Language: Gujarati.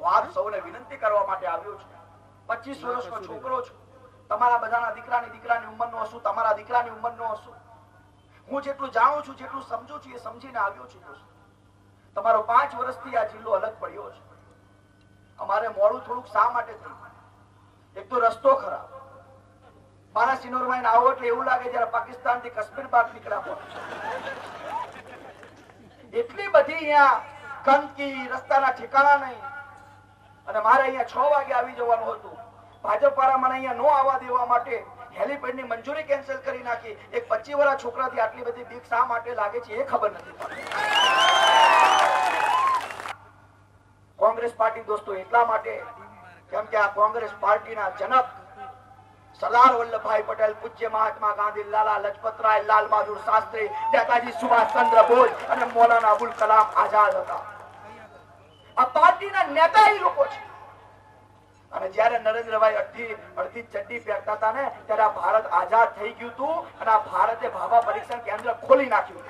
હું આપ સૌને વિનંતી કરવા માટે આવ્યો છું. 25 વર્ષનો છોકરો છું. તમારા બધાના દીકરાની ઉંમરનો હશું, તમારા દીકરાની ઉંમરનો હશું. હું જેટલું જાણું છું, જેટલું સમજુ છું, એ સમજીને આવ્યો છું. તમારો 5 વર્ષથી આ જિલ્લો અલગ પડ્યો છે. અમારે મોડું થોડુંક શા માટે થયું? એક તો રસ્તો ખરાબ. મારા સિનોરમાં આવો એટલે એવું લાગે જયારે પાકિસ્તાન થી કાશ્મીર બહાર નીકળ્યા હોય. એટલી બધી અહીંયા ગંદકી, રસ્તાના ઠેકાણા નહીં. અને મારે અહીંયા 6 વાગે આવી જવાનું હતું. ભાજપ વાળા મને અહીંયા નો આવવા દેવા માટે હેલીપેડ ની મંજૂરી કેન્સલ કરી નાખી. એક 25 વર્ષના છોકરાથી આટલી બધી બીક શા માટે લાગે છે એ ખબર નથી પડતી. કોંગ્રેસ પાર્ટી દોસ્તો એટલા માટે કેમ કે આ કોંગ્રેસ પાર્ટીના જનક સરદાર વલ્લભભાઈ પટેલ, પૂજ્ય મહાત્મા ગાંધી, લાલા લજપતરાય, લાલ બહાદુર શાસ્ત્રી, નેતાજી સુભાષચંદ્ર બોઝ અને મૌલાના અબુલ કલામ આઝાદ હતા. આ પાર્ટીના નેતા એ લોકો છે. અને જ્યારે નરેન્દ્રભાઈ અડધી ચડ્ડી પહેરતા હતા ને ત્યારે આ ભારત આઝાદ થઈ ગયું હતું અને આ ભારતે ભાભા પરીક્ષણ કેન્દ્ર ખોલી નાખ્યું.